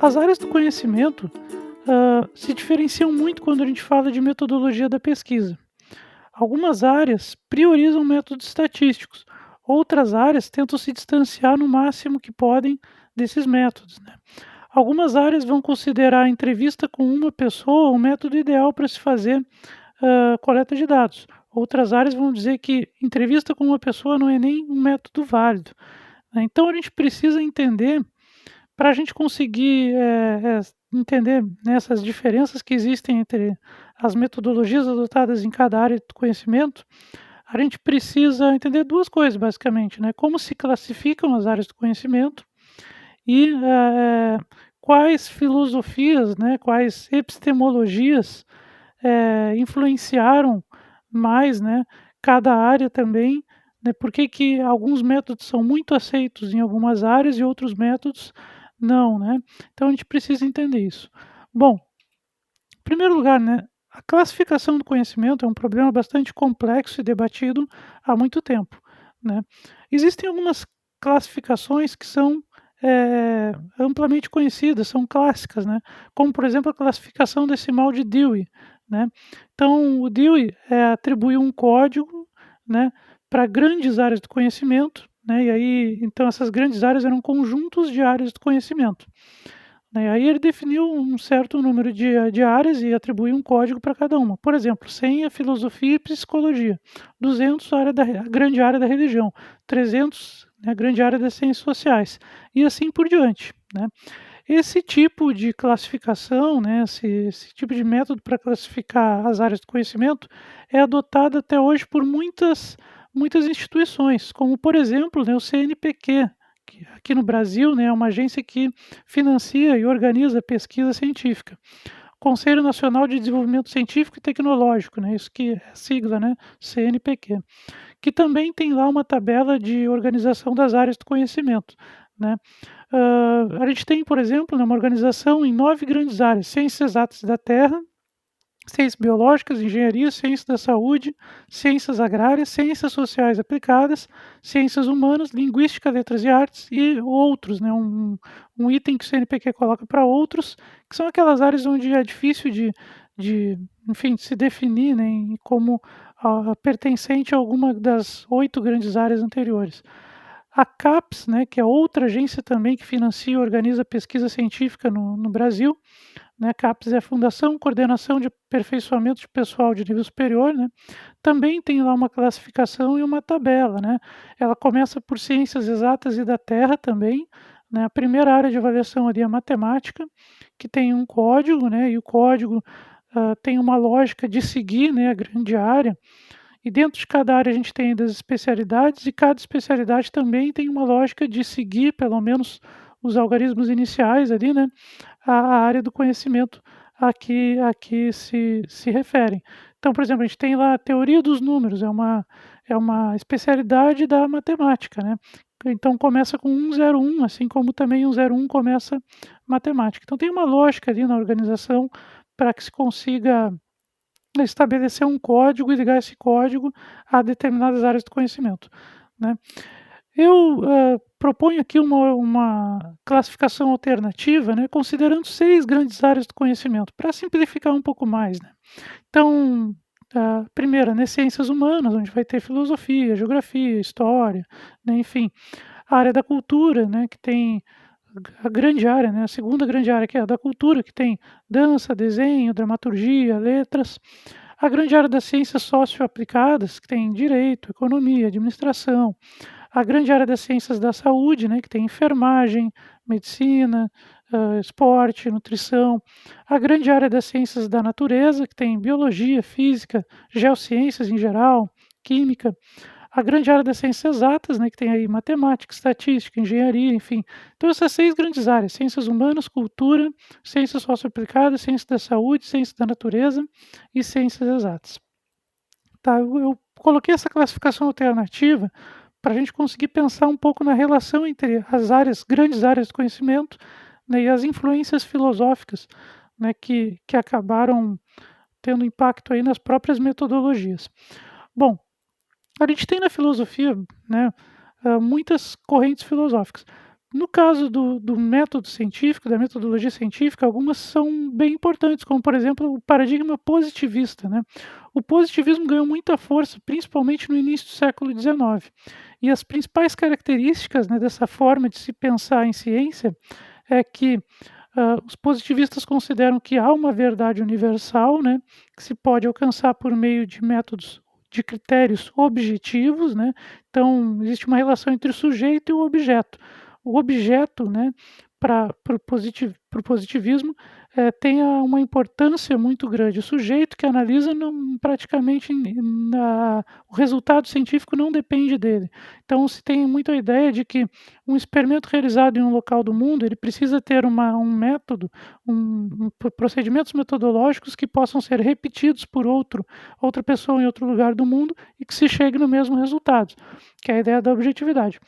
As áreas do conhecimento se diferenciam muito quando a gente fala de metodologia da pesquisa. Algumas áreas priorizam métodos estatísticos, outras áreas tentam se distanciar no máximo que podem desses métodos, né? Algumas áreas vão considerar a entrevista com uma pessoa o método ideal para se fazer coleta de dados. Outras áreas vão dizer que entrevista com uma pessoa não é nem um método válido, né? Então a gente precisa entender, para a gente conseguir entender, né, essas diferenças que existem entre as metodologias adotadas em cada área do conhecimento, a gente precisa entender duas coisas, basicamente, né? Como se classificam as áreas do conhecimento e quais filosofias, né, quais epistemologias influenciaram mais, né, cada área também, né, por que alguns métodos são muito aceitos em algumas áreas e outros métodos não, né. Então a gente precisa entender isso. Bom, em primeiro lugar, né, a classificação do conhecimento é um problema bastante complexo e debatido há muito tempo, né. Existem algumas classificações que são, amplamente conhecidas, são clássicas, né, como por exemplo a classificação decimal de Dewey, né. Então o Dewey, atribuiu um código, né, para grandes áreas do conhecimento, né, e aí então essas grandes áreas eram conjuntos de áreas do conhecimento, né. Aí ele definiu um certo número de áreas e atribuiu um código para cada uma. Por exemplo, 100 é filosofia e psicologia, 200 a grande área da religião, 300, né, a grande área das ciências sociais, e assim por diante, né. Esse tipo de classificação, né, esse tipo de método para classificar as áreas do conhecimento é adotado até hoje por muitas instituições, como por exemplo, né, o CNPq, que aqui no Brasil, né, é uma agência que financia e organiza pesquisa científica. Conselho Nacional de Desenvolvimento Científico e Tecnológico, né, isso que é a sigla, né, CNPq, que também tem lá uma tabela de organização das áreas do conhecimento, né. A gente tem, por exemplo, né, uma organização em 9 grandes áreas: ciências exatas da terra, ciências biológicas, engenharia, ciências da saúde, ciências agrárias, ciências sociais aplicadas, ciências humanas, linguística, letras e artes e outros, né, um item que o CNPq coloca para outros, que são aquelas áreas onde é difícil de enfim, de se definir, né, como pertencente a alguma das 8 grandes áreas anteriores. A CAPES, né, que é outra agência também que financia e organiza pesquisa científica no Brasil, né, CAPES é a Fundação Coordenação de Aperfeiçoamento de Pessoal de Nível Superior, né, também tem lá uma classificação e uma tabela, né. Ela começa por ciências exatas e da terra também, né, a primeira área de avaliação ali é a matemática, que tem um código, né, e o código, tem uma lógica de seguir, né, a grande área, e dentro de cada área a gente tem das especialidades, e cada especialidade também tem uma lógica de seguir pelo menos os algarismos iniciais ali, né, a área do conhecimento a que se referem. Então, por exemplo, a gente tem lá a teoria dos números, é uma especialidade da matemática, né. Então começa com 101, assim como também 101 começa matemática. Então tem uma lógica ali na organização para que se consiga estabelecer um código e ligar esse código a determinadas áreas do conhecimento, né. Eu, proponho aqui uma classificação alternativa, né, considerando 6 grandes áreas do conhecimento, para simplificar um pouco mais, né. Então, a primeira, né, ciências humanas, onde vai ter filosofia, geografia, história, né, enfim. A área da cultura, né, que tem a grande área, né, a segunda grande área, que é a da cultura, que tem dança, desenho, dramaturgia, letras. A grande área das ciências socioaplicadas, que tem direito, economia, administração. A grande área das ciências da saúde, né, que tem enfermagem, medicina, esporte, nutrição. A grande área das ciências da natureza, que tem biologia, física, geociências em geral, química. A grande área das ciências exatas, né, que tem aí matemática, estatística, engenharia, enfim. Então essas 6 grandes áreas: ciências humanas, cultura, ciências socioaplicadas, ciências da saúde, ciências da natureza e ciências exatas. Tá, eu coloquei essa classificação alternativa para a gente conseguir pensar um pouco na relação entre as áreas, grandes áreas do conhecimento, né, e as influências filosóficas, né, que acabaram tendo impacto aí nas próprias metodologias. Bom, a gente tem na filosofia, né, muitas correntes filosóficas. No caso do método científico, da metodologia científica, algumas são bem importantes, como, por exemplo, o paradigma positivista, né. O positivismo ganhou muita força, principalmente no início do século XIX. E as principais características, né, dessa forma de se pensar em ciência é que, os positivistas consideram que há uma verdade universal, né, que se pode alcançar por meio de métodos de critérios objetivos, né. Então existe uma relação entre o sujeito e o objeto. O objeto, né, para o positivismo, tem uma importância muito grande. O sujeito que analisa não praticamente o resultado científico não depende dele. Então se tem muito a ideia de que um experimento realizado em um local do mundo, ele precisa ter um método, procedimentos metodológicos que possam ser repetidos por outra pessoa em outro lugar do mundo e que se chegue no mesmo resultado, que é a ideia da objetividade.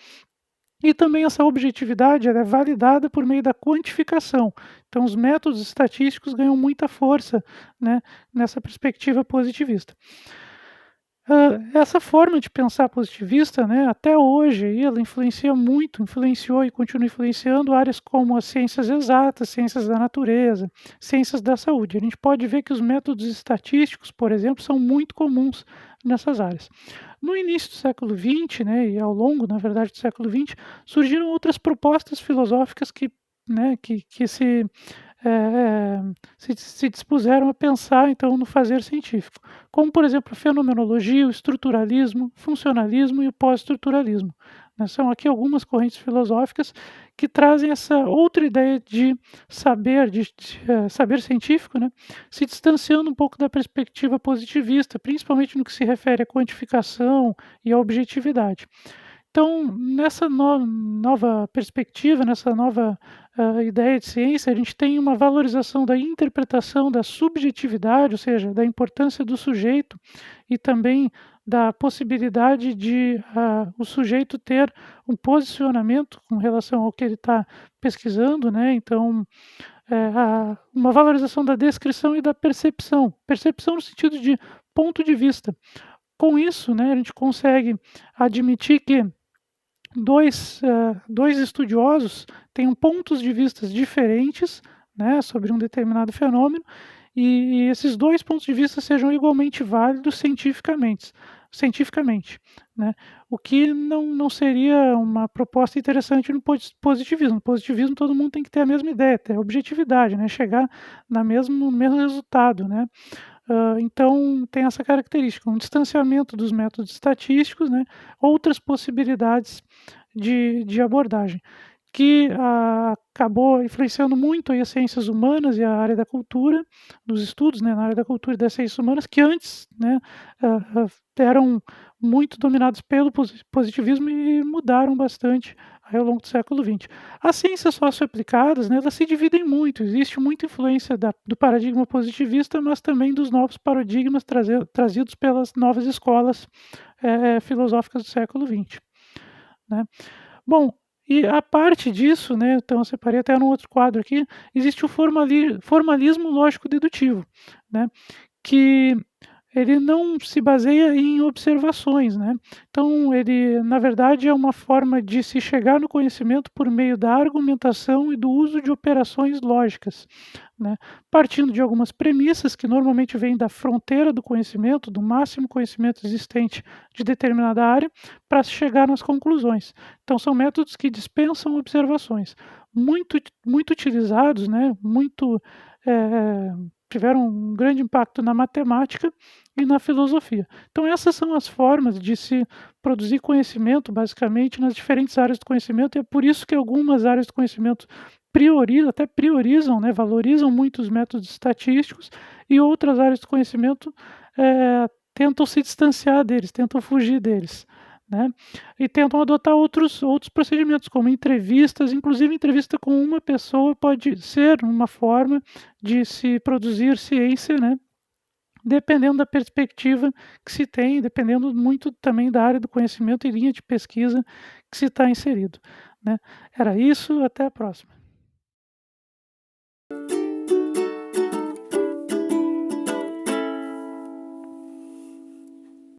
E também essa objetividade ela é validada por meio da quantificação. Então os métodos estatísticos ganham muita força, né, nessa perspectiva positivista. Essa forma de pensar positivista, né, até hoje aí ela influenciou e continua influenciando áreas como as ciências exatas, ciências da natureza, ciências da saúde. A gente pode ver que os métodos estatísticos, por exemplo, são muito comuns nessas áreas. No início do século XX, né, e ao longo, na verdade, do século XX, surgiram outras propostas filosóficas que, né, que se dispuseram a pensar, então, no fazer científico, como, por exemplo, a fenomenologia, o estruturalismo, o funcionalismo e o pós-estruturalismo, né? São aqui algumas correntes filosóficas que trazem essa outra ideia de saber, saber científico, né? Se distanciando um pouco da perspectiva positivista, principalmente no que se refere à quantificação e à objetividade. Então, nessa nova perspectiva, nessa nova ideia de ciência, a gente tem uma valorização da interpretação da subjetividade, ou seja, da importância do sujeito e também da possibilidade de o sujeito ter um posicionamento com relação ao que ele está pesquisando, né? Então, uma valorização da descrição e da percepção. Percepção no sentido de ponto de vista. Com isso, né, a gente consegue admitir que dois estudiosos tenham pontos de vistas diferentes, né, sobre um determinado fenômeno, e esses dois pontos de vista sejam igualmente válidos cientificamente, né, o que não seria uma proposta interessante no positivismo. No positivismo todo mundo tem que ter a mesma ideia, ter objetividade, né, chegar no mesmo resultado, né. Então tem essa característica, um distanciamento dos métodos estatísticos, né, outras possibilidades de abordagem, que acabou influenciando muito aí as ciências humanas e a área da cultura, dos estudos, né, na área da cultura e das ciências humanas, que antes, né, eram muito dominados pelo positivismo e mudaram bastante aí ao longo do século XX. As ciências socioaplicadas, né, elas se dividem muito, existe muita influência do paradigma positivista, mas também dos novos paradigmas trazidos pelas novas escolas filosóficas do século XX, né. Bom, e a parte disso, né, então eu separei até num outro quadro aqui, existe o formalismo lógico-dedutivo, né, que ele não se baseia em observações, né. Então ele, na verdade, é uma forma de se chegar no conhecimento por meio da argumentação e do uso de operações lógicas, né, partindo de algumas premissas que normalmente vêm da fronteira do conhecimento, do máximo conhecimento existente de determinada área, para se chegar nas conclusões. Então são métodos que dispensam observações, muito utilizados, né, tiveram um grande impacto na matemática e na filosofia. Então essas são as formas de se produzir conhecimento, basicamente, nas diferentes áreas do conhecimento, e é por isso que algumas áreas do conhecimento priorizam, né, valorizam muito os métodos estatísticos, e outras áreas do conhecimento tentam se distanciar deles, tentam fugir deles, né, e tentam adotar outros procedimentos, como entrevistas. Inclusive entrevista com uma pessoa pode ser uma forma de se produzir ciência, né, dependendo da perspectiva que se tem, dependendo muito também da área do conhecimento e linha de pesquisa que se está inserido, né. Era isso, até a próxima.